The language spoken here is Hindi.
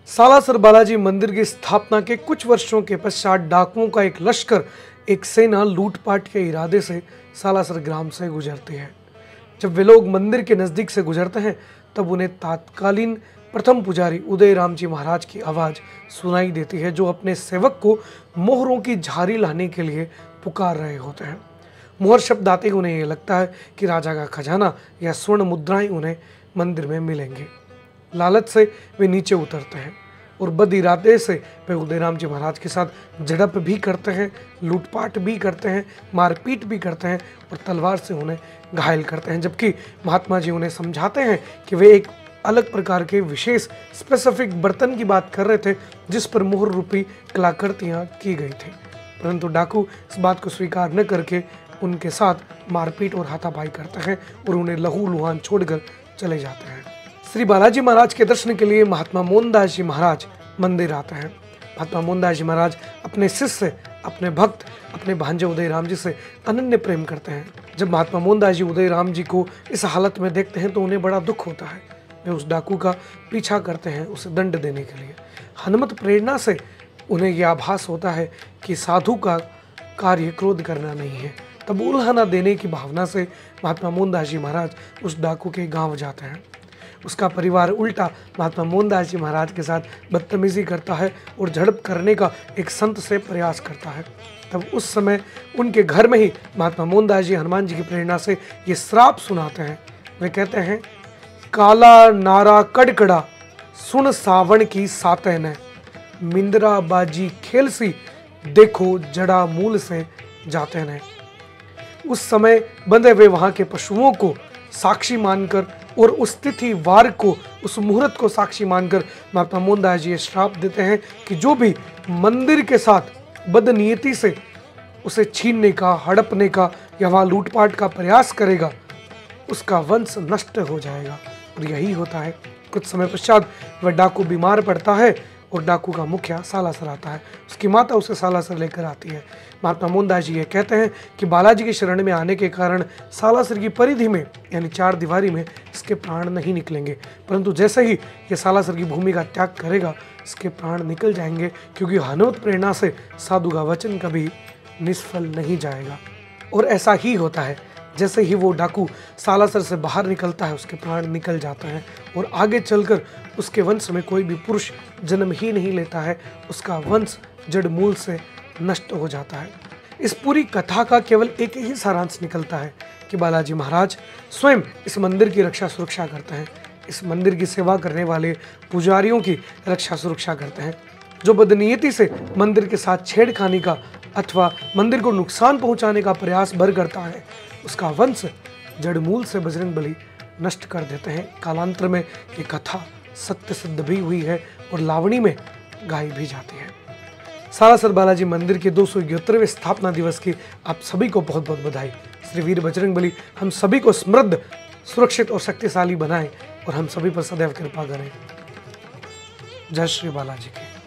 सालासर बालाजी मंदिर की स्थापना के कुछ वर्षों के पश्चात डाकुओं का एक लश्कर, एक सेना लूटपाट के इरादे से सालासर ग्राम से गुजरती है। जब वे लोग मंदिर के नज़दीक से गुजरते हैं तब उन्हें तत्कालीन प्रथम पुजारी उदय राम जी महाराज की आवाज़ सुनाई देती है, जो अपने सेवक को मोहरों की झारी लाने के लिए पुकार रहे होते हैं। मोहर शब्द आते ही उन्हें यह लगता है कि राजा का खजाना या स्वर्ण मुद्राएं उन्हें मंदिर में मिलेंगे। लालच से वे नीचे उतरते हैं और बद इरादे से वे उदयराम जी महाराज के साथ झड़प भी करते हैं, लूटपाट भी करते हैं, मारपीट भी करते हैं और तलवार से उन्हें घायल करते हैं। जबकि महात्मा जी उन्हें समझाते हैं कि वे एक अलग प्रकार के विशेष स्पेसिफिक बर्तन की बात कर रहे थे जिस पर मोहर रूपी कलाकृतियाँ की गई थी, परंतु डाकू इस बात को स्वीकार न करके उनके साथ मारपीट और हाथापाई करते हैं और उन्हें लहू लुहान छोड़कर चले जाते हैं। श्री बालाजी महाराज के दर्शन के लिए महात्मा मोहनदास जी महाराज मंदिर आते हैं। महात्मा मोहनदास जी महाराज अपने शिष्य, अपने भक्त, अपने भांजे उदय राम जी से अनन्य प्रेम करते हैं। जब महात्मा मोहनदास जी उदय राम जी को इस हालत में देखते हैं तो उन्हें बड़ा दुख होता है। वे उस डाकू का पीछा करते हैं उसे दंड देने के लिए। हनुमत प्रेरणा से उन्हें यह आभास होता है कि साधु का कार्य क्रोध करना नहीं है। तब उल्हाना देने की भावना से महात्मा मोहनदास जी महाराज उस डाकू के गांव जाते हैं। उसका परिवार उल्टा महात्मा मोहनदास जी महाराज के साथ बदतमीजी करता है और झड़प करने का एक संत से प्रयास करता है। तब उस समय उनके घर में ही महात्मा मोहनदास जी हनुमान जी की प्रेरणा से ये श्राप सुनाते हैं। वे कहते हैं, काला नारा कड़कड़ा सुन सावण की सातन, मिंदरा बाजी खेलसी देखो जड़ा मूल से जाते हैं। उस समय बंधे हुए वहां के पशुओं को साक्षी मानकर और उस तिथि वार को, उस मुहूर्त को साक्षी मानकर महात्मा मोहनदास जी श्राप देते हैं कि जो भी मंदिर के साथ बदनीयती से उसे छीनने का, हड़पने का या वहाँ लूटपाट का प्रयास करेगा, उसका वंश नष्ट हो जाएगा। और यही होता है। कुछ समय पश्चात वह डाकू बीमार पड़ता है और डाकू का मुखिया सालासर आता है। उसकी माता उसे सालासर लेकर आती है। महात्मा मोहनदास जी ये कहते हैं कि बालाजी की शरण में आने के कारण सालासर की परिधि में यानी चार दीवारी में इसके प्राण नहीं निकलेंगे, परंतु जैसे ही ये सालासर की भूमि का त्याग करेगा इसके प्राण निकल जाएंगे, क्योंकि हनुमत प्रेरणा से साधु का वचन कभी निष्फल नहीं जाएगा। और ऐसा ही होता है। जैसे ही वो डाकू सालासर से बाहर निकलता है उसके प्राण निकल जाते हैं और आगे चलकर उसके वंश में कोई भी पुरुष जन्म ही नहीं लेता है, उसका वंश जड़ मूल से नष्ट हो जाता है। इस पूरी कथा का केवल एक ही सारांश निकलता है कि बालाजी महाराज स्वयं इस मंदिर की रक्षा सुरक्षा करते हैं, इस मंदिर की सेवा करने वाले पुजारियों की रक्षा सुरक्षा करते हैं। जो बदनीयती से मंदिर के साथ छेड़खानी का अथवा मंदिर को नुकसान पहुंचाने का प्रयास भर करता है, उसका वंश जड़मूल से बजरंगबली नष्ट कर देते हैं। कालांतर में ये कथा सत्य सिद्ध भी हुई है और लावणी में गाई भी जाती है। सालासर बालाजी मंदिर के 271वें स्थापना दिवस की आप सभी को बहुत बहुत बधाई। श्री वीर बजरंगबली हम सभी को समृद्ध, सुरक्षित और शक्तिशाली बनाए और हम सभी पर सदैव कृपा करें। जय श्री बालाजी की।